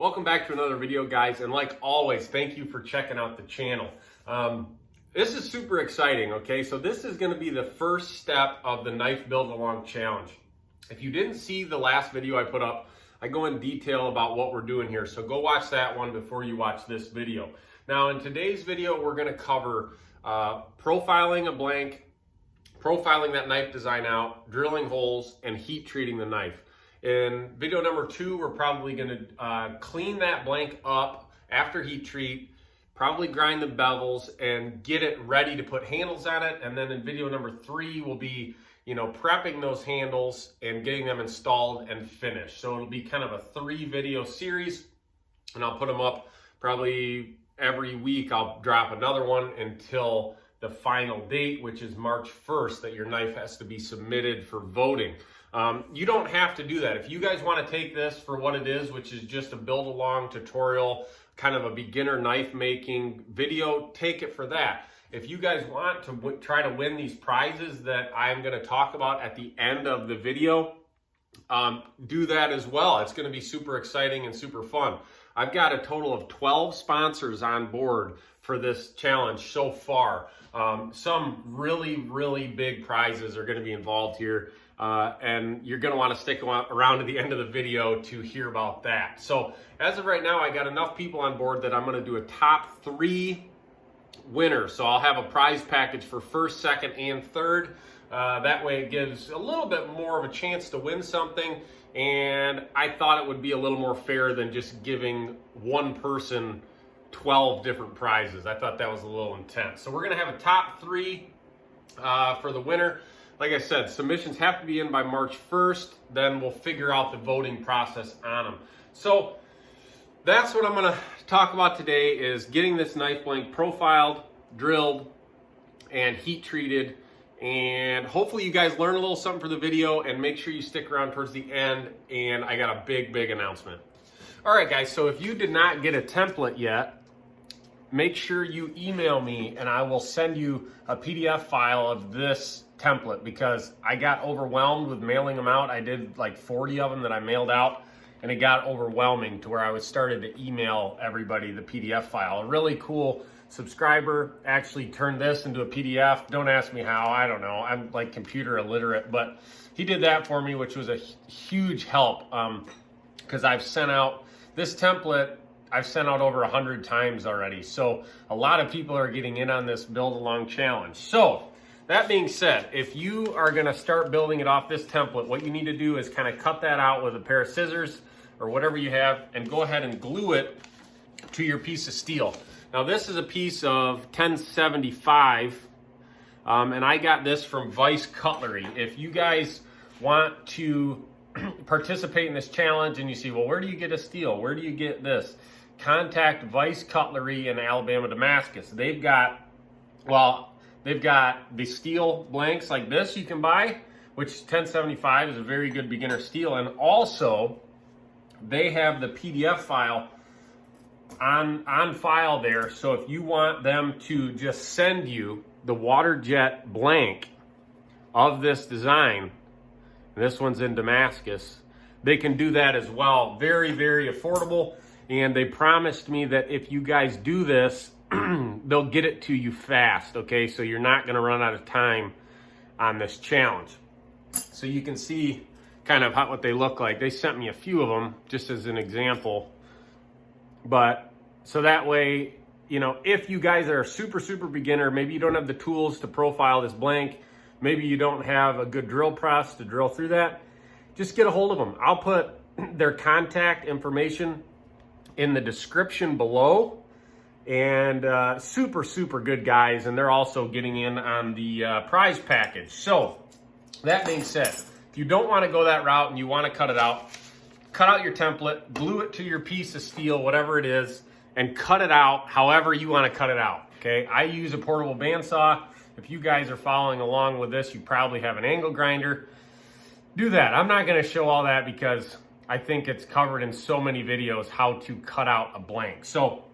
Welcome back to another video, guys, and like always, thank you for checking out the channel. This is super exciting, okay? So this is going to be the first step of the Knife Build Along challenge. If you didn't see the last video I put up, I go in detail about what we're doing here, so go watch that one before you watch this video. Now, in today's video, we're going to cover profiling a blank, profiling that knife design out, drilling holes, and heat treating the knife. In video number 2, we're probably going to clean that blank up after heat treat, probably grind the bevels and get it ready to put handles on it. And then in video number 3, we'll be, prepping those handles and getting them installed and finished. So it'll be kind of a 3-video series, and I'll put them up probably every week. I'll drop another one until the final date, which is March 1st, that your knife has to be submitted for voting. You don't have to do that. If you guys want to take this for what it is, which is just a build along tutorial, kind of a beginner knife making video, take it for that. If you guys want to try to win these prizes that I'm going to talk about at the end of the video, do that as well. It's going to be super exciting and super fun. I've got a total of 12 sponsors on board for this challenge so far. Some really big prizes are going to be involved here. And you're going to want to stick around to the end of the video to hear about that. So as of right now, I got enough people on board that I'm going to do a top 3 winners. So I'll have a prize package for first, second, and third. That way it gives a little bit more of a chance to win something. And I thought it would be a little more fair than just giving one person 12 different prizes. I thought that was a little intense. So we're going to have a top 3 for the winner. Like I said, submissions have to be in by March 1st, then we'll figure out the voting process on them. So that's what I'm going to talk about today, is getting this knife blank profiled, drilled, and heat treated. And hopefully you guys learn a little something for the video, and make sure you stick around towards the end, and I got a big announcement. All right, guys, so if you did not get a template yet, make sure you email me and I will send you a PDF file of this template, because I got overwhelmed with mailing them out. I did like 40 of them that I mailed out, and it got overwhelming to where I was started to email everybody the PDF file. A really cool subscriber actually turned this into a PDF. Don't ask me how, I don't know. I'm like computer illiterate, but he did that for me, which was a huge help, because I've sent out this template. I've sent out over 100 times already. So a lot of people are getting in on this build along challenge. So that being said, if you are going to start building it off this template, what you need to do is kind of cut that out with a pair of scissors or whatever you have, and go ahead and glue it to your piece of steel. Now this is a piece of 1075, and I got this from Vice Cutlery. If you guys want to participate in this challenge and you see, well, where do you get a steel? Where do you get this? Contact Vice Cutlery in Alabama, Damascus. They've got the steel blanks like this you can buy, which 1075 is a very good beginner steel. And also, they have the PDF file on file there. So if you want them to just send you the water jet blank of this design, this one's in Damascus, they can do that as well. Very affordable. And they promised me that if you guys do this, they'll get it to you fast, okay? So you're not going to run out of time on this challenge. So you can see kind of what they look like. They sent me a few of them just as an example. But so that way, if you guys are a super beginner, maybe you don't have the tools to profile this blank, maybe you don't have a good drill press to drill through that, just get a hold of them. I'll put their contact information in the description below. And super good guys, and they're also getting in on the prize package. So that being said, if you don't want to go that route and you want to cut out your template, glue it to your piece of steel, whatever it is, and cut it out however you want to cut it out. Okay, I use a portable bandsaw. If you guys are following along with this, you probably have an angle grinder. Do that. I'm not going to show all that because I think it's covered in so many videos how to cut out a blank. So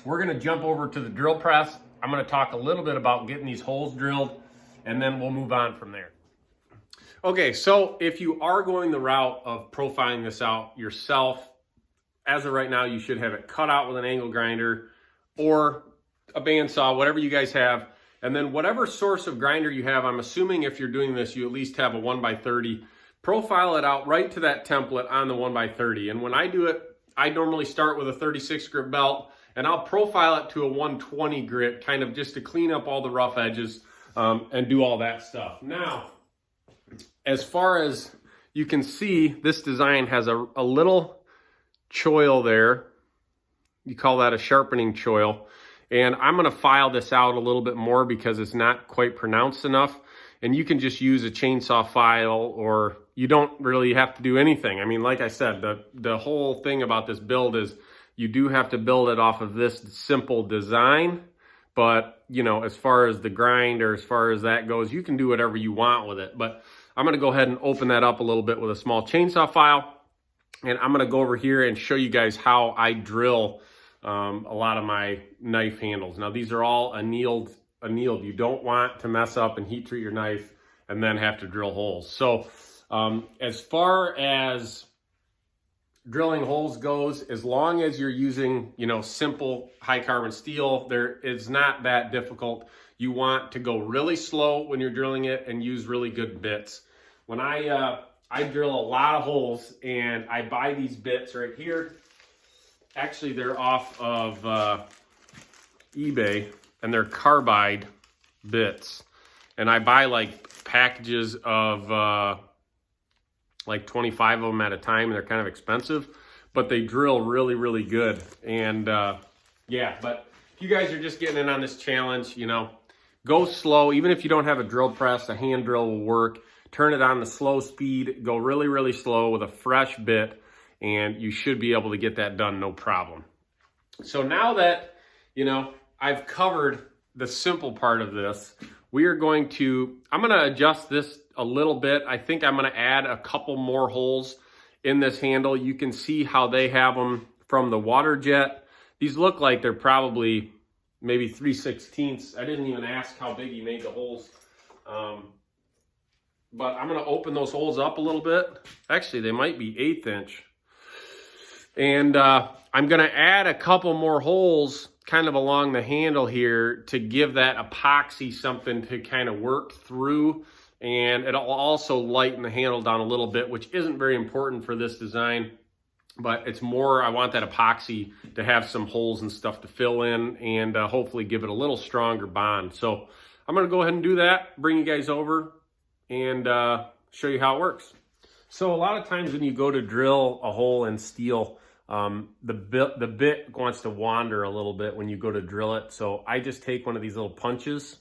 we're going to jump over to the drill press. I'm going to talk a little bit about getting these holes drilled, and then we'll move on from there. Okay, so if you are going the route of profiling this out yourself, as of right now, you should have it cut out with an angle grinder or a bandsaw, whatever you guys have. And then whatever source of grinder you have, I'm assuming if you're doing this, you at least have a 1x30. Profile it out right to that template on the 1x30. And when I do it, I normally start with a 36 grit belt, and I'll profile it to a 120 grit, kind of just to clean up all the rough edges and do all that stuff. Now, as far as you can see, this design has a little choil there. You call that a sharpening choil. And I'm going to file this out a little bit more because it's not quite pronounced enough. And you can just use a chainsaw file, or you don't really have to do anything. I mean, like I said, the whole thing about this build is you do have to build it off of this simple design. But, you know, as far as the grind or as far as that goes, you can do whatever you want with it. But I'm going to go ahead and open that up a little bit with a small chainsaw file. And I'm going to go over here and show you guys how I drill a lot of my knife handles. Now, these are all annealed. You don't want to mess up and heat treat your knife and then have to drill holes. So as far as drilling holes goes, as long as you're using, you know, simple high carbon steel, it's not that difficult. You want to go really slow when you're drilling it and use really good bits. When I drill a lot of holes, and I buy these bits right here. Actually, they're off of eBay, and they're carbide bits. And I buy like packages of like 25 of them at a time, and they're kind of expensive, but they drill really, really good. And yeah, but if you guys are just getting in on this challenge, you know, go slow. Even if you don't have a drill press, a hand drill will work. Turn it on the slow speed, go really, really slow with a fresh bit, and you should be able to get that done no problem. So now that, you know, I've covered the simple part of this, I'm going to adjust this a little bit. I think I'm going to add a couple more holes in this handle. You can see how they have them from the water jet. These look like they're probably maybe 3/16. I didn't even ask how big he made the holes. But I'm going to open those holes up a little bit. Actually, they might be 1/8 inch. And I'm going to add a couple more holes kind of along the handle here to give that epoxy something to kind of work through. And it'll also lighten the handle down a little bit, which isn't very important for this design. But it's more, I want that epoxy to have some holes and stuff to fill in and hopefully give it a little stronger bond. So I'm going to go ahead and do that, bring you guys over, and show you how it works. So a lot of times when you go to drill a hole in steel, the bit wants to wander a little bit when you go to drill it. So I just take one of these little punches,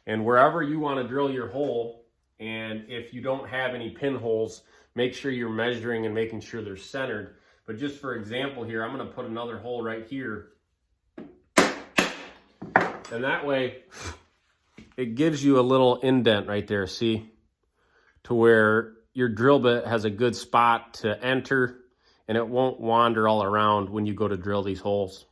and wherever you want to drill your hole, and if you don't have any pinholes, make sure you're measuring and making sure they're centered. But just for example here, I'm going to put another hole right here. And that way, it gives you a little indent right there, see? To where your drill bit has a good spot to enter, and it won't wander all around when you go to drill these holes.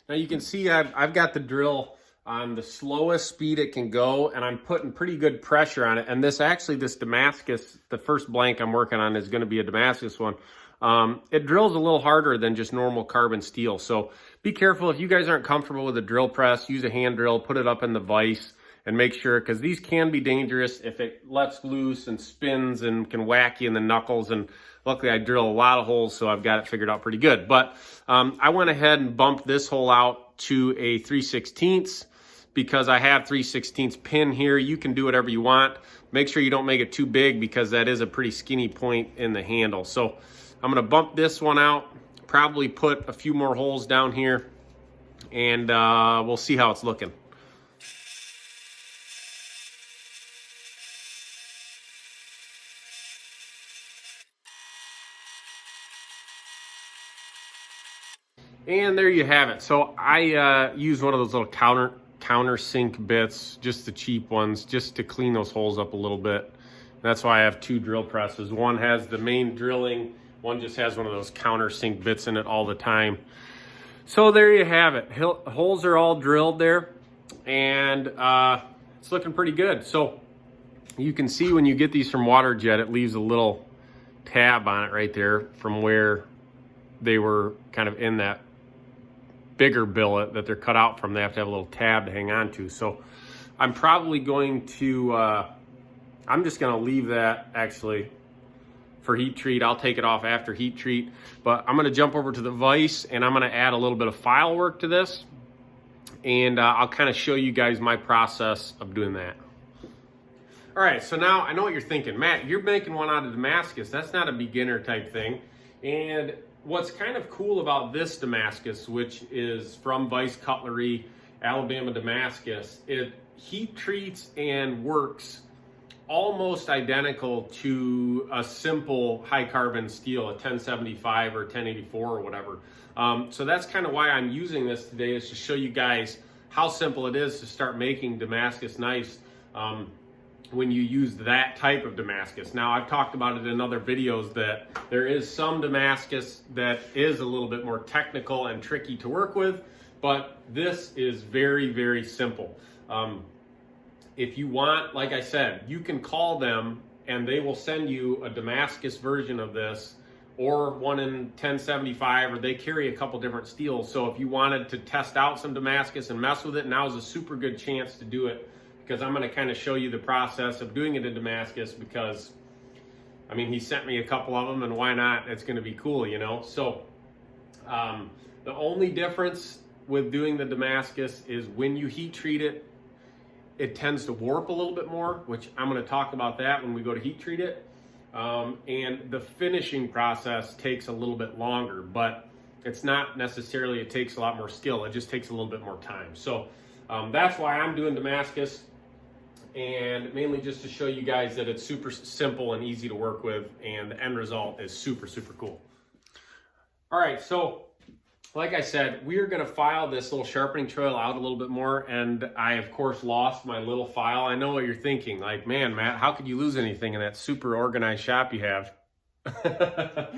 Now you can see I've got the drill on the slowest speed it can go, and I'm putting pretty good pressure on it. And this Damascus, the first blank I'm working on is going to be a Damascus one. It drills a little harder than just normal carbon steel. So be careful. If you guys aren't comfortable with a drill press, use a hand drill, put it up in the vise, and make sure, because these can be dangerous if it lets loose and spins and can whack you in the knuckles. And luckily I drill a lot of holes, so I've got it figured out pretty good. But I went ahead and bumped this hole out to a 3/16 because I have 3/16 pin here. You can do whatever you want. Make sure you don't make it too big because that is a pretty skinny point in the handle. So I'm going to bump this one out, probably put a few more holes down here, and we'll see how it's looking. And there you have it. So I use one of those little countersink bits, just the cheap ones, just to clean those holes up a little bit. That's why I have two drill presses. One has the main drilling, one just has one of those countersink bits in it all the time. So there you have it. Holes are all drilled there, and it's looking pretty good. So you can see when you get these from WaterJet, it leaves a little tab on it right there from where they were kind of in that bigger billet that they're cut out from. They have to have a little tab to hang on to. So I'm probably going to, I'm just going to leave that actually for heat treat. I'll take it off after heat treat, but I'm going to jump over to the vise and I'm going to add a little bit of file work to this, and I'll kind of show you guys my process of doing that. All right, so now I know what you're thinking. Matt, you're making one out of Damascus. That's not a beginner type thing. And what's kind of cool about this Damascus, which is from Vice Cutlery, Alabama Damascus, it heat treats and works almost identical to a simple high carbon steel, a 1075 or 1084 or whatever. So that's kind of why I'm using this today, is to show you guys how simple it is to start making Damascus knives when you use that type of Damascus. Now, I've talked about it in other videos that there is some Damascus that is a little bit more technical and tricky to work with, but this is very, very simple. If you want, like I said, you can call them and they will send you a Damascus version of this, or one in 1075, or they carry a couple different steels. So if you wanted to test out some Damascus and mess with it, now's a super good chance to do it, because I'm going to kind of show you the process of doing it in Damascus, because I mean, he sent me a couple of them, and why not? It's going to be cool, you know. So the only difference with doing the Damascus is when you heat treat it, it tends to warp a little bit more, which I'm going to talk about that when we go to heat treat it. And the finishing process takes a little bit longer, but it's not necessarily, it takes a lot more skill. It just takes a little bit more time. So that's why I'm doing Damascus, and mainly just to show you guys that it's super simple and easy to work with, and the end result is super, super cool. All right, so like I said, we're gonna file this little sharpening trail out a little bit more, and I, of course, lost my little file. I know what you're thinking, like, man, Matt, how could you lose anything in that super organized shop you have? But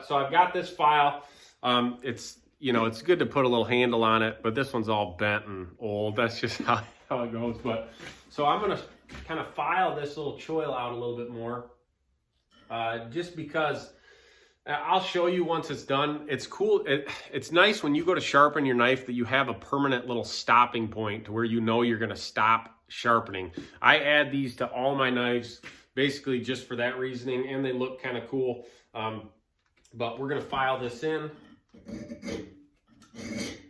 so I've got this file. It's, you know, it's good to put a little handle on it, but this one's all bent and old. That's just how it goes. But so I'm gonna kind of file this little choil out a little bit more, just because I'll show you once it's done. It's cool. It's nice when you go to sharpen your knife that you have a permanent little stopping point to where you know you're going to stop sharpening. I add these to all my knives basically just for that reasoning, and they look kind of cool. But we're going to file this in.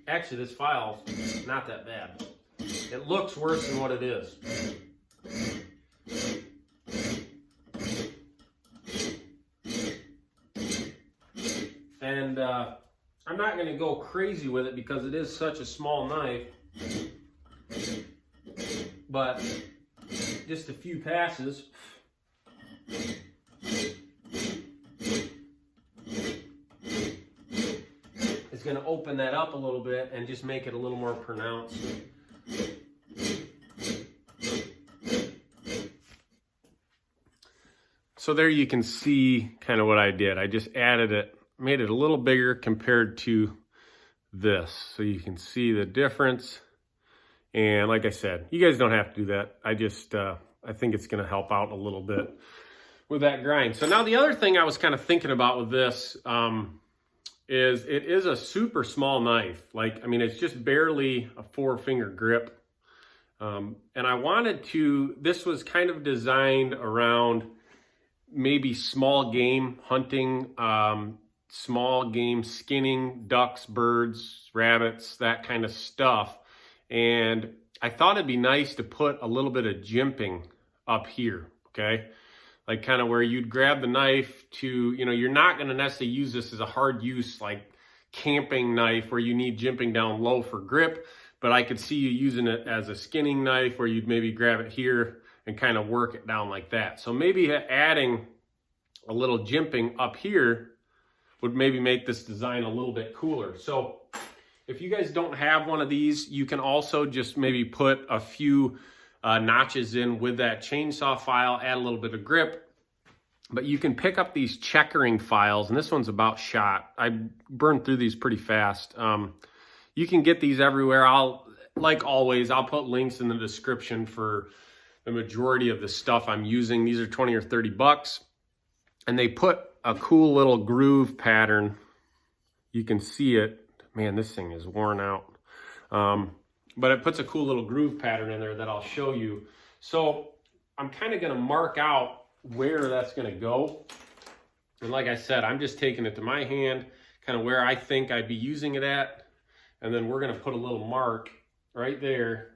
Actually, this file's not that bad. It looks worse than what it is. And I'm not going to go crazy with it because it is such a small knife, but just a few passes is going to open that up a little bit and just make it a little more pronounced. So there you can see kind of what I did. I just added it, made it a little bigger compared to this, so you can see the difference. And like I said, you guys don't have to do that. I just I think it's going to help out a little bit with that grind. So now the other thing I was kind of thinking about with this is it is a super small knife. Like, I mean, it's just barely a 4-finger grip. And I wanted to, this was kind of designed around maybe small game hunting, small game skinning, ducks, birds, rabbits, that kind of stuff. And I thought it'd be nice to put a little bit of jimping up here, okay? Like kind of where you'd grab the knife to, you know, you're not going to necessarily use this as a hard use, like camping knife where you need jimping down low for grip, but I could see you using it as a skinning knife where you'd maybe grab it here and kind of work it down like that. So maybe adding a little jimping up here would maybe make this design a little bit cooler. So If you guys don't have one of these, you can also just maybe put a few notches in with that chainsaw file, add a little bit of grip. But you can pick up these checkering files, and this one's about shot. I burned through these pretty fast. You can get these everywhere. Like always, I'll put links in the description for the majority of the stuff I'm using. These are 20 or 30 bucks. And they put a cool little groove pattern. You can see it. Man, this thing is worn out. But it puts a cool little groove pattern in there that I'll show you. So I'm kind of going to mark out where that's going to go. And like I said, I'm just taking it to my hand, kind of where I think I'd be using it at. And then we're going to put a little mark right there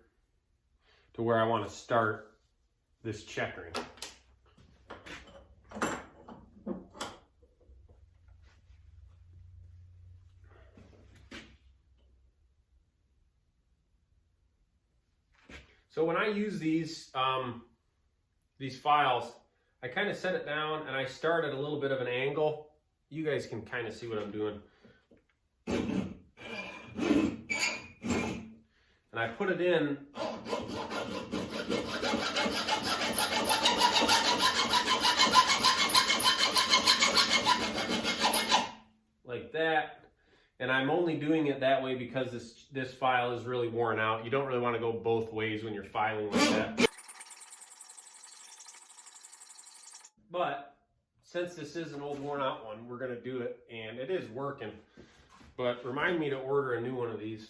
to where I want to start this checkering. So when I use these files, I kind of set it down and I start at a little bit of an angle. You guys can kind of see what I'm doing. And I put it in like that. And I'm only doing it that way because this file is really worn out. You don't really want to go both ways when you're filing like that. But since this is an old worn out one, we're going to do it, and it is working. But remind me to order a new one of these.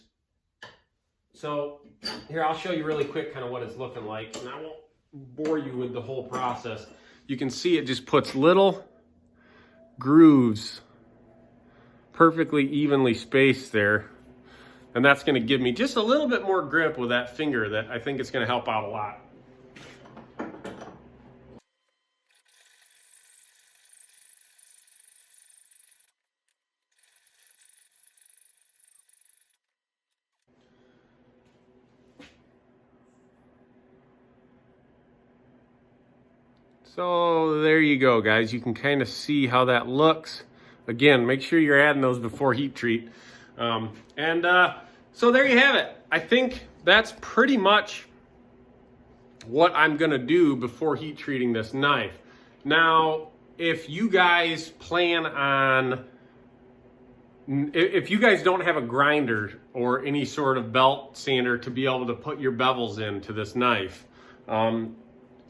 So here, I'll show you really quick kind of what it's looking like, and I won't bore you with the whole process. You can see it just puts little grooves perfectly evenly spaced there. And that's going to give me just a little bit more grip with that finger that I think it's going to help out a lot. So there you go, guys. You can kind of see how that looks. Again, make sure you're adding those before heat treat. So there you have it. I think that's pretty much what I'm gonna do before heat treating this knife. Now, if you guys plan on, if you guys don't have a grinder or any sort of belt sander to be able to put your bevels into this knife,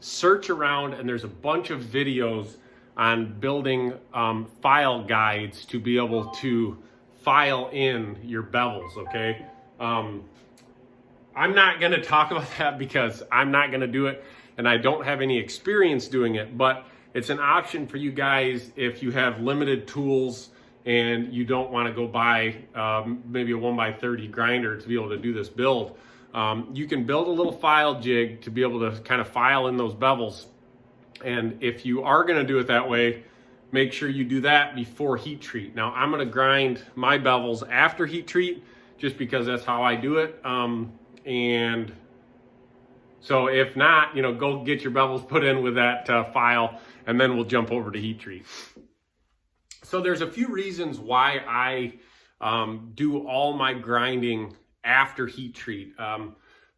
search around, and there's a bunch of videos on building file guides to be able to file in your bevels, okay? I'm not gonna talk about that because I'm not gonna do it and I don't have any experience doing it, but it's an option for you guys if you have limited tools and you don't wanna go buy maybe a 1x30 grinder to be able to do this build. You can build a little file jig to be able to kind of file in those bevels. And if you are going to do it that way, make sure you do that before heat treat. Now, I'm going to grind my bevels after heat treat just because that's how I do it. And so if not, you know, go get your bevels put in with that file, and then we'll jump over to heat treat. So there's a few reasons why I do all my grinding after heat treat.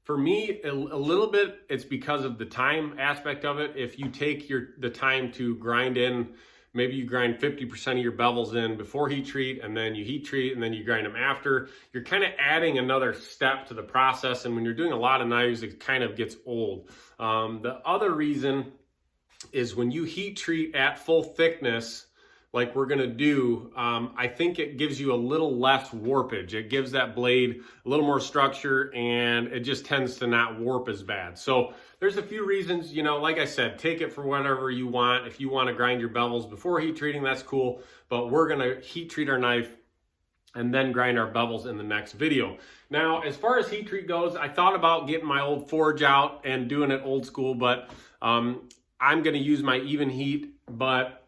For me, a little bit, it's because of the time aspect of it. If you take the time to grind in, maybe you grind 50% of your bevels in before heat treat, and then you heat treat, and then you grind them after, you're kind of adding another step to the process. And when you're doing a lot of knives, it kind of gets old. The other reason is when you heat treat at full thickness, like we're gonna do, I think it gives you a little less warpage. It gives that blade a little more structure, and it just tends to not warp as bad. So there's a few reasons, you know, like I said, take it for whatever you want. If you want to grind your bevels before heat treating, that's cool, but we're gonna heat treat our knife and then grind our bevels in the next video. Now, as far as heat treat goes, I thought about getting my old forge out and doing it old school, but I'm gonna use my even heat, but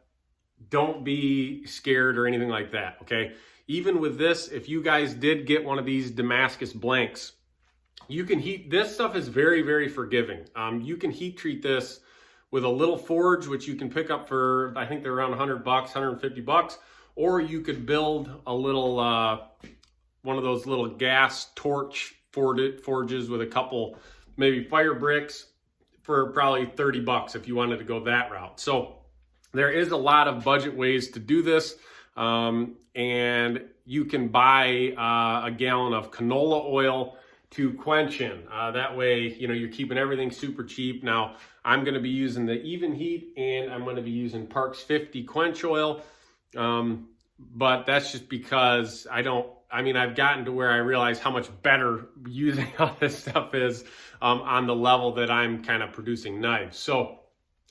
don't be scared or anything like that, okay? Even with this, if you guys did get one of these Damascus blanks, you can heat, this stuff is very, very forgiving. You can heat treat this with a little forge, which you can pick up for, I think they're around 100 bucks, 150 bucks, or you could build a little, one of those little gas torch forges with a couple maybe fire bricks for probably 30 bucks if you wanted to go that route. So there is a lot of budget ways to do this. And you can buy a gallon of canola oil to quench in. That way, you know, you're keeping everything super cheap. Now, I'm going to be using the Even Heat, and I'm going to be using Parks 50 quench oil. But that's just because I've gotten to where I realize how much better using all this stuff is on the level that I'm kind of producing knives. So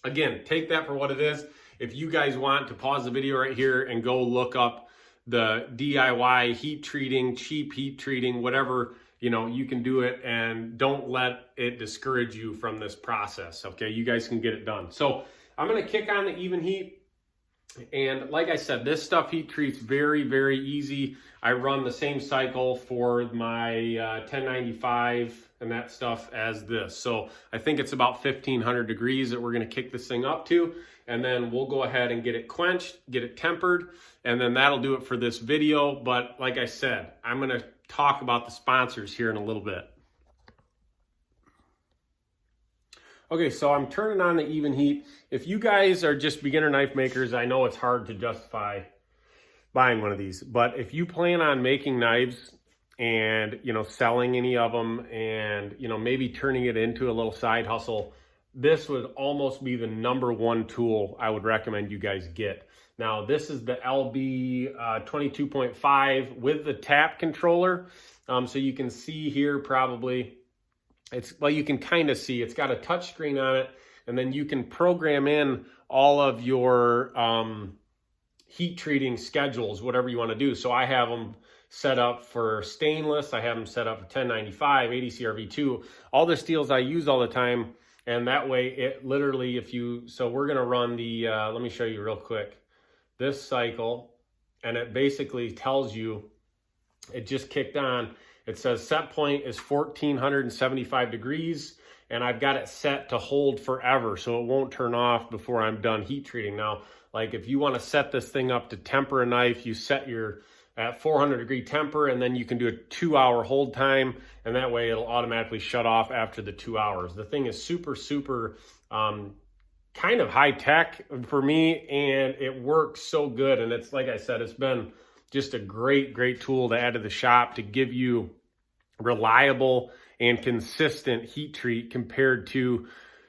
again, take that for what it is. If you guys want to pause the video right here and go look up the DIY heat treating, cheap heat treating, whatever, you know, you can do it, and don't let it discourage you from this process. Okay, you guys can get it done. So I'm going to kick on the Even Heat. And like I said, this stuff heat treats very, very easy. I run the same cycle for my 1095 and that stuff as this. So I think it's about 1500 degrees that we're going to kick this thing up to. And then we'll go ahead and get it quenched, get it tempered, and then that'll do it for this video. But like I said, I'm going to talk about the sponsors here in a little bit. Okay, so I'm turning on the Even Heat. If you guys are just beginner knife makers, I know it's hard to justify buying one of these. But if you plan on making knives and, you know, selling any of them and, you know, maybe turning it into a little side hustle, this would almost be the #1 tool I would recommend you guys get. Now, this is the LB 22.5 with the tap controller. So you can see here probably, well, you can kind of see it's got a touch screen on it, and then you can program in all of your heat treating schedules, whatever you want to do. So I have them set up for stainless. I have them set up for 1095, 80 CRV2, all the steels I use all the time. And that way it literally, so we're going to run the, let me show you real quick, this cycle, and it basically tells you, it just kicked on. It says set point is 1475 degrees, and I've got it set to hold forever, so it won't turn off before I'm done heat treating. Now, like if you want to set this thing up to temper a knife, you set your at 400 degree temper, and then you can do a 2-hour hold time, and that way it'll automatically shut off after the 2 hours. The thing is super, super kind of high tech for me, and it works so good. And it's, like I said, it's been just a great, great tool to add to the shop to give you reliable and consistent heat treat compared to,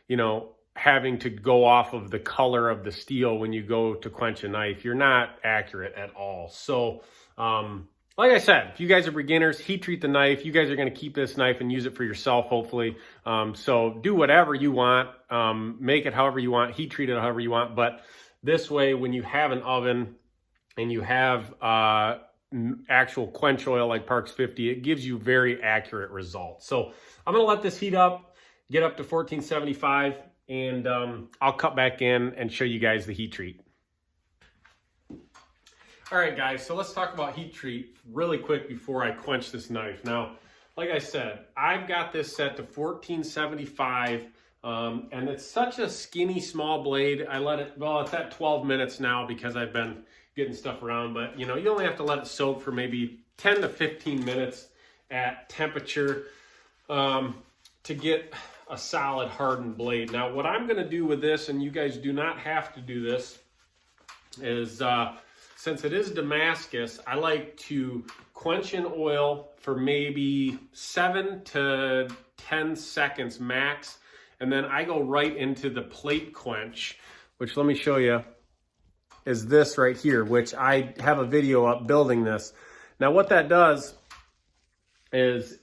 you know, having to go off of the color of the steel when you go to quench a knife. You're not accurate at all. So, like I said, if you guys are beginners, heat treat the knife. You guys are going to keep this knife and use it for yourself, hopefully. So do whatever you want, make it however you want, heat treat it however you want. But this way, when you have an oven and you have actual quench oil like Parks 50, it gives you very accurate results. So I'm going to let this heat up, get up to 1475, and I'll cut back in and show you guys the heat treat. All right, guys, so let's talk about heat treat really quick before I quench this knife. Now, like I said, I've got this set to 1475, and it's such a skinny, small blade. I let it, well, it's at 12 minutes now because I've been getting stuff around, but you know, you only have to let it soak for maybe 10 to 15 minutes at temperature to get a solid hardened blade. Now, what I'm gonna do with this, and you guys do not have to do this, is since it is Damascus, I like to quench in oil for maybe 7 to 10 seconds max, and then I go right into the plate quench, which, let me show you, is this right here, which I have a video up building this. Now what that does is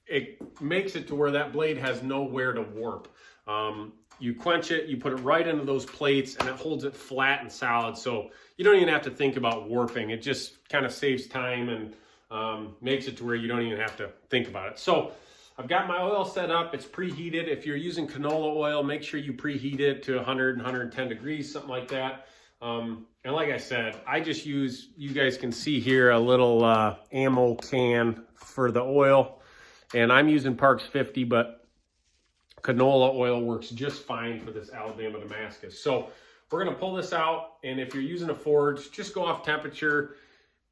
it makes it to where that blade has nowhere to warp. You quench it, you put it right into those plates, and it holds it flat and solid, so you don't even have to think about warping. It just kind of saves time and makes it to where you don't even have to think about it. So I've got my oil set up, it's preheated. If you're using canola oil, make sure you preheat it to 100 and 110 degrees, something like that. And like I said, I just use, you guys can see here, a little ammo can for the oil. And I'm using Parks 50, but canola oil works just fine for this Alabama Damascus. So we're gonna pull this out, and if you're using a forge, just go off temperature,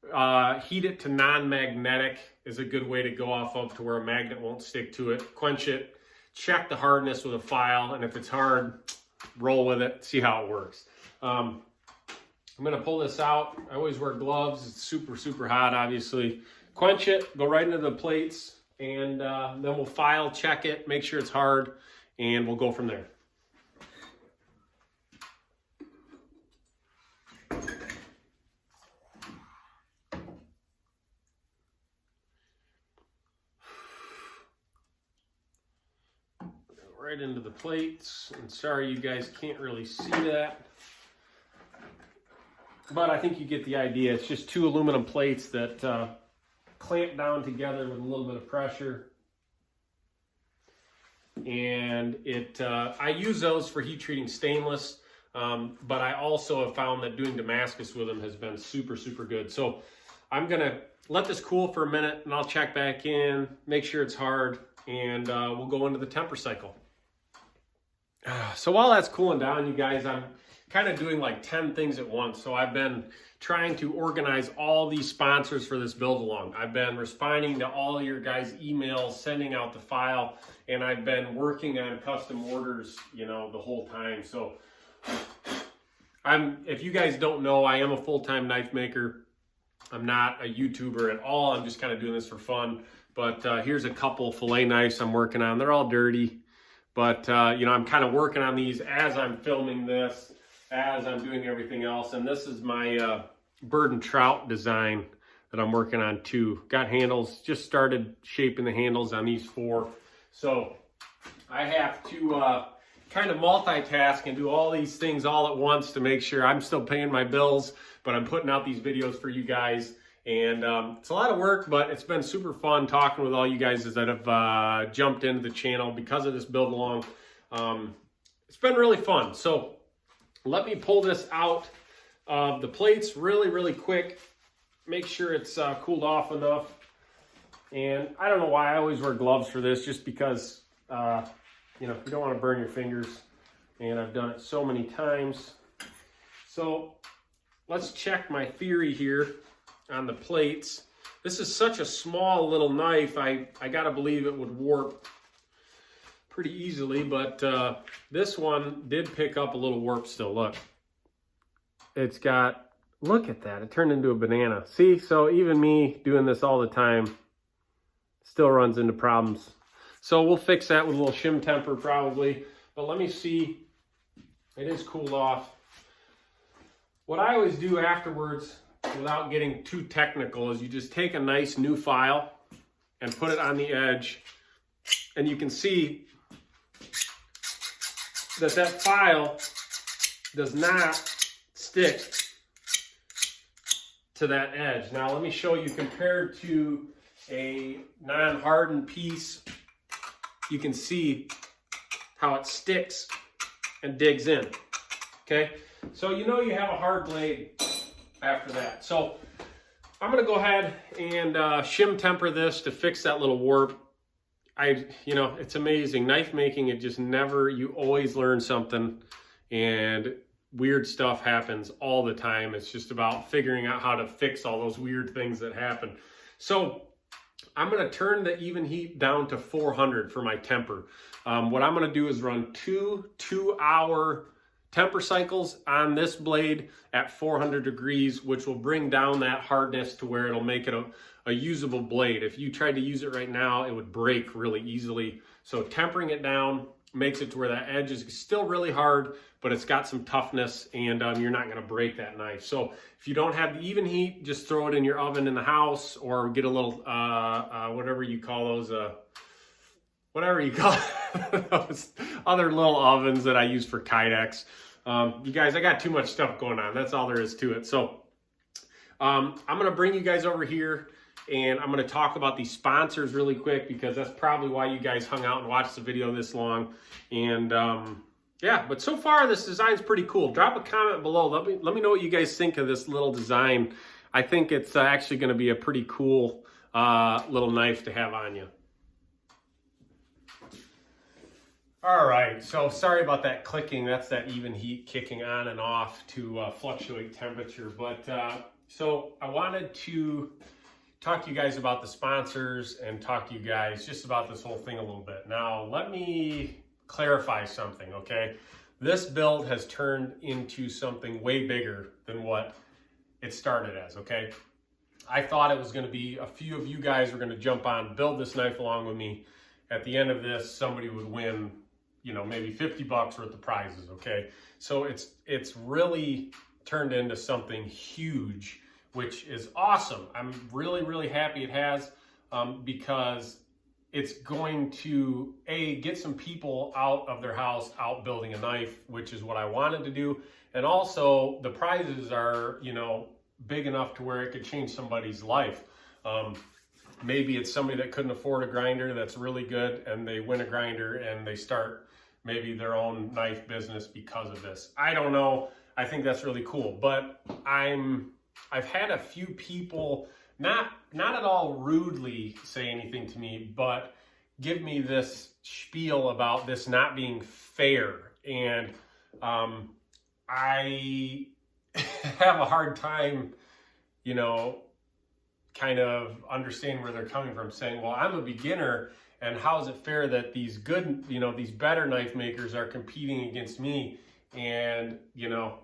Heat it to non-magnetic is a good way to go off of, to where a magnet won't stick to it. Quench it, check the hardness with a file, and if it's hard, roll with it, see how it works. I'm going to pull this out. I always wear gloves. It's super, super hot, obviously. Quench it, go right into the plates, and then we'll file check it, make sure it's hard, and we'll go from there. Right into the plates, and sorry you guys can't really see that, but I think you get the idea. It's just 2 aluminum plates that clamp down together with a little bit of pressure, and I use those for heat treating stainless, but I also have found that doing Damascus with them has been super, super good. So I'm gonna let this cool for a minute, and I'll check back in, make sure it's hard, and we'll go into the temper cycle. So while that's cooling down, you guys, I'm kind of doing like 10 things at once. So I've been trying to organize all these sponsors for this build along. I've been responding to all your guys' emails, sending out the file, and I've been working on custom orders, you know, the whole time. So if you guys don't know, I am a full-time knife maker. I'm not a YouTuber at all. I'm just kind of doing this for fun. But here's a couple fillet knives I'm working on. They're all dirty. But, you know, I'm kind of working on these as I'm filming this, as I'm doing everything else. And this is my bird and trout design that I'm working on too. Got handles, just started shaping the handles on these 4. So I have to kind of multitask and do all these things all at once to make sure I'm still paying my bills, but I'm putting out these videos for you guys. And it's a lot of work, but it's been super fun talking with all you guys that have jumped into the channel because of this build along. It's been really fun. So let me pull this out of the plates really, really quick. Make sure it's cooled off enough. And I don't know why I always wear gloves for this, just because, you know, you don't want to burn your fingers. And I've done it so many times. So let's check my theory here on the plates. This is such a small little knife, I gotta believe it would warp pretty easily, but this one did pick up a little warp still. Look, it's got, look at that, it turned into a banana. See, so even me doing this all the time still runs into problems. So we'll fix that with a little shim temper probably, but let me see, it is cooled off. What I always do afterwards, without getting too technical, is you just take a nice new file and put it on the edge, and you can see that that file does not stick to that edge. Now let me show you, compared to a non-hardened piece, you can see how it sticks and digs in. Okay, so you know you have a hard blade after that. So I'm gonna go ahead and shim temper this to fix that little warp. You know, it's amazing. Knife making, it just never, you always learn something, and weird stuff happens all the time. It's just about figuring out how to fix all those weird things that happen. So I'm gonna turn the even heat down to 400 for my temper. What I'm gonna do is run 2 2-hour temper cycles on this blade at 400 degrees, which will bring down that hardness to where it'll make it a usable blade. If you tried to use it right now, it would break really easily. So tempering it down makes it to where that edge is still really hard, but it's got some toughness, and you're not gonna break that knife. So if you don't have the even heat, just throw it in your oven in the house, or get a little, whatever you call those, whatever you call those other little ovens that I use for Kydex. You guys, I got too much stuff going on. That's all there is to it. So I'm gonna bring you guys over here, and I'm gonna talk about these sponsors really quick, because that's probably why you guys hung out and watched the video this long. And yeah, but so far this design's pretty cool. Drop a comment below. Let me know what you guys think of this little design. I think it's actually gonna be a pretty cool little knife to have on you. All right, so sorry about that clicking. That's that even heat kicking on and off to fluctuate temperature. But So I wanted to talk to you guys about the sponsors and talk to you guys just about this whole thing a little bit. Now, let me clarify something, okay? This build has turned into something way bigger than what it started as, okay? I thought it was gonna be a few of you guys were gonna jump on, build this knife along with me. At the end of this, somebody would win, you know, maybe 50 bucks worth of prizes, okay? So it's really turned into something huge, which is awesome. I'm really, really happy it has, because it's going to, get some people out of their house, out building a knife, which is what I wanted to do. And also the prizes are, you know, big enough to where it could change somebody's life. Maybe it's somebody that couldn't afford a grinder that's really good and they win a grinder and they start maybe their own knife business because of this. I don't know. I think that's really cool. But I've had a few people not at all rudely say anything to me, but give me this spiel about this not being fair. And I have a hard time, you know, kind of understanding where they're coming from, saying, well, I'm a beginner, and how is it fair that these good, you know, these better knife makers are competing against me? And, you know,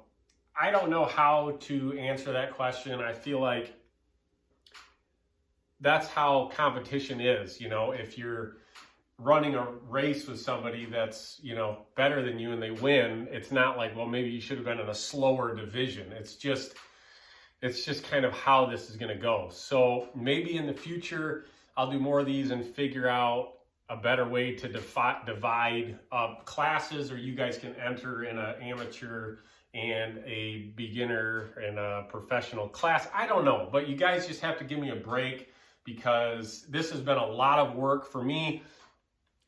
I don't know how to answer that question. I feel like that's how competition is. You know, if you're running a race with somebody that's, you know, better than you and they win, it's not like, well, maybe you should have been in a slower division. It's just kind of how this is going to go. So maybe in the future, I'll do more of these and figure out a better way to divide up classes, or you guys can enter in an amateur and a beginner and a professional class. I don't know, but you guys just have to give me a break, because this has been a lot of work for me.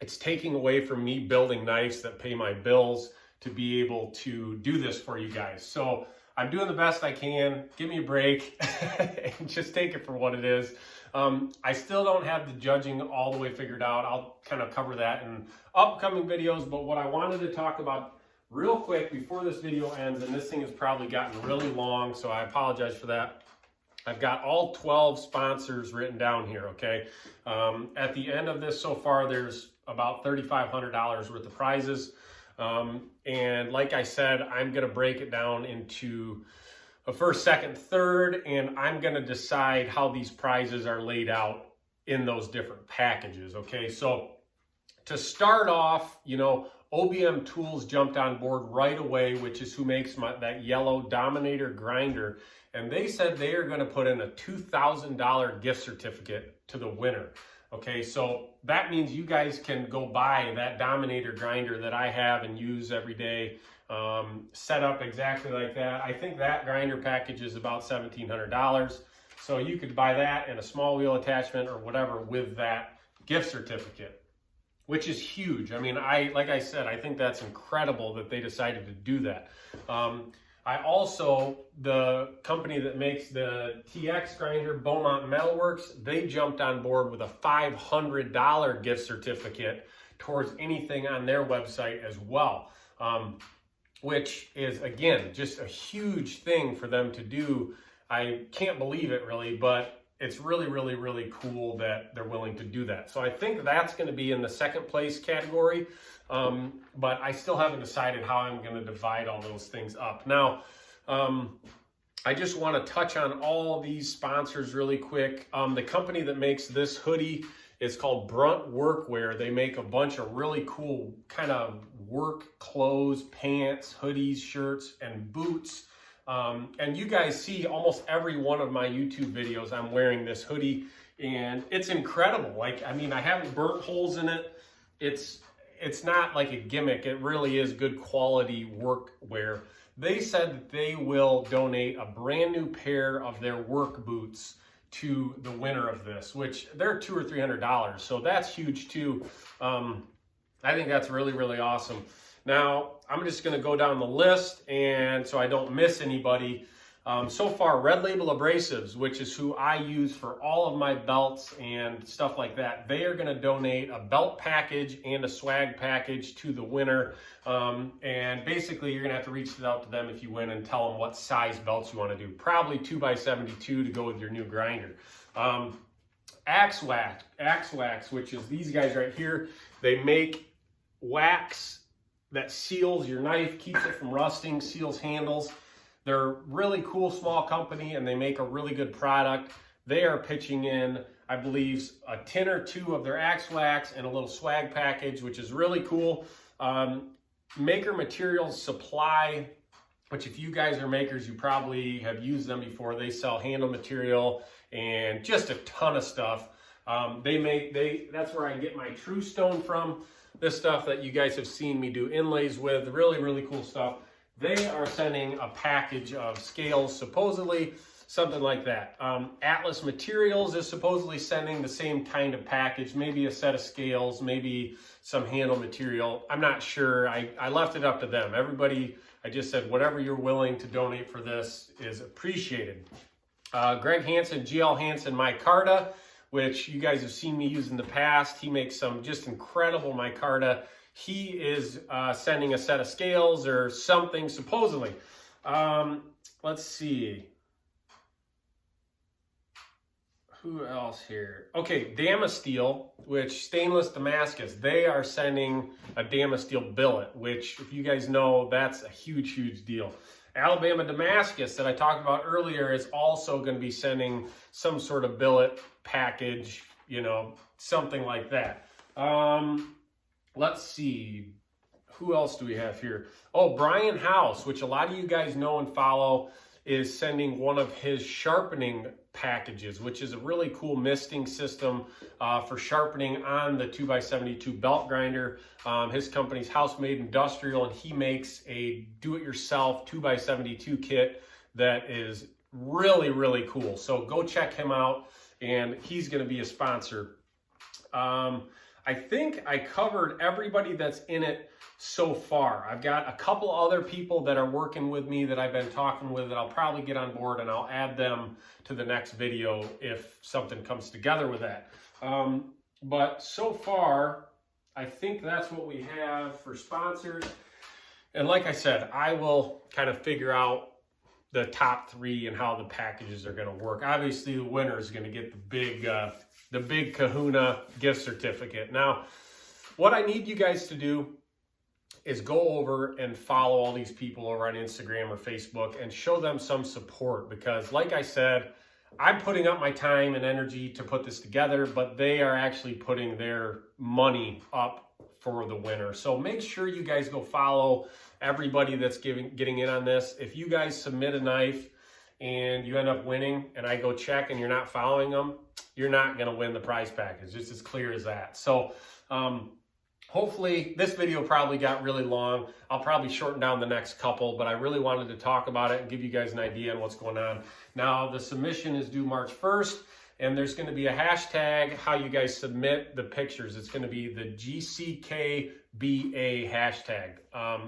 It's taking away from me building knives that pay my bills to be able to do this for you guys. So I'm doing the best I can. Give me a break and just take it for what it is. I still don't have the judging all the way figured out. I'll kind of cover that in upcoming videos, but what I wanted to talk about real quick before this video ends, and this thing has probably gotten really long, so I apologize for that. I've got all 12 sponsors written down here, okay? At the end of this so far, there's about $3,500 worth of prizes. And like I said, I'm gonna break it down into a first, second, third, and I'm gonna decide how these prizes are laid out in those different packages, okay? So to start off, you know, OBM Tools jumped on board right away, which is who makes that yellow Dominator grinder. And they said they are going to put in a $2,000 gift certificate to the winner. Okay, so that means you guys can go buy that Dominator grinder that I have and use every day, set up exactly like that. I think that grinder package is about $1,700. So you could buy that and a small wheel attachment or whatever with that gift certificate, which is huge. I mean, like I said, I think that's incredible that they decided to do that. I also, the company that makes the TX grinder, Beaumont Metalworks, they jumped on board with a $500 gift certificate towards anything on their website as well, which is, again, just a huge thing for them to do. I can't believe it really, but it's really, really, really cool that they're willing to do that. So I think that's going to be in the second place category, but I still haven't decided how I'm going to divide all those things up. Now, I just want to touch on all these sponsors really quick. The company that makes this hoodie is called Brunt Workwear. They make a bunch of really cool kind of work clothes, pants, hoodies, shirts, and boots. And you guys see almost every one of my YouTube videos, I'm wearing this hoodie, and it's incredible. Like, I mean, I haven't burnt holes in it. It's not like a gimmick. It really is good quality workwear. They said that they will donate a brand new pair of their work boots to the winner of this, which they're $200 or $300. So that's huge too. I think that's really, really awesome. Now, I'm just going to go down the list, and so I don't miss anybody. So far, Red Label Abrasives, which is who I use for all of my belts and stuff like that, they are going to donate a belt package and a swag package to the winner. And basically, you're going to have to reach out to them if you win and tell them what size belts you want to do. Probably 2x72 to go with your new grinder. Axe Wax, which is these guys right here. They make wax that seals your knife, keeps it from rusting, seals handles. They're a really cool small company and they make a really good product. They are pitching in, I believe, a tin or two of their Axe Wax and a little swag package, which is really cool. Maker Materials Supply, which if you guys are makers, you probably have used them before. They sell handle material and just a ton of stuff. That's where I get my True Stone from. This stuff that you guys have seen me do inlays with, really, really cool stuff. They are sending a package of scales, supposedly, something like that. Atlas Materials is supposedly sending the same kind of package, maybe a set of scales, maybe some handle material. I'm not sure. I left it up to them. Everybody, I just said, whatever you're willing to donate for this is appreciated. Greg Hansen, GL Hansen micarta, which you guys have seen me use in the past. He makes some just incredible micarta. He is sending a set of scales or something, supposedly. Let's see. Who else here? Okay, Damasteel, which stainless Damascus. They are sending a Damasteel billet, which, if you guys know, that's a huge, huge deal. Alabama Damascus, that I talked about earlier, is also going to be sending some sort of billet package, you know, something like that. Let's see, who else do we have here? Oh, Brian House, which a lot of you guys know and follow, is sending one of his sharpening packages, which is a really cool misting system for sharpening on the 2x72 belt grinder. His company's House Made Industrial, and he makes a do-it-yourself 2x72 kit that is really, really cool. So go check him out, and he's going to be a sponsor. I think I covered everybody that's in it so far. I've got a couple other people that are working with me that I've been talking with that I'll probably get on board, and I'll add them to the next video if something comes together with that. But so far, I think that's what we have for sponsors. And like I said, I will kind of figure out the top three and how the packages are going to work. Obviously, the winner is going to get the big kahuna gift certificate. Now, what I need you guys to do is go over and follow all these people over on Instagram or Facebook and show them some support, because like I said, I'm putting up my time and energy to put this together, but they are actually putting their money up for the winner. So make sure you guys go follow everybody that's getting in on this. If you guys submit a knife and you end up winning and I go check and you're not following them, you're not going to win the prize package. Just as clear as that. So hopefully this video probably got really long. I'll probably shorten down the next couple, but I really wanted to talk about it and give you guys an idea on what's going on. Now, the submission is due March 1st, and there's going to be a hashtag how you guys submit the pictures. It's going to be the GCK BA hashtag.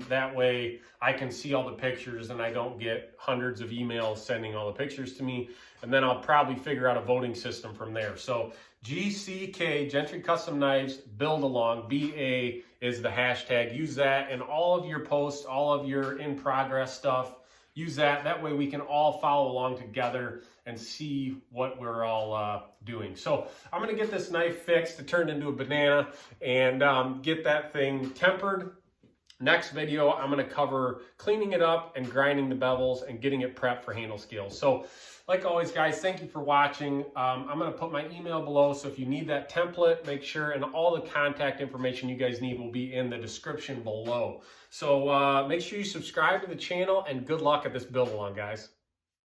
That way I can see all the pictures and I don't get hundreds of emails sending all the pictures to me. And then I'll probably figure out a voting system from there. So GCK, Gentry Custom Knives, Build Along, BA is the hashtag. Use that in all of your posts, all of your in progress stuff. Use that. That way we can all follow along together and see what we're all doing. So I'm going to get this knife fixed to turn into a banana and get that thing tempered. Next video, I'm going to cover cleaning it up and grinding the bevels and getting it prepped for handle scales. So like always, guys, thank you for watching. I'm going to put my email below, so if you need that template, make sure, and all the contact information you guys need will be in the description below. So make sure you subscribe to the channel, and good luck at this build along, guys.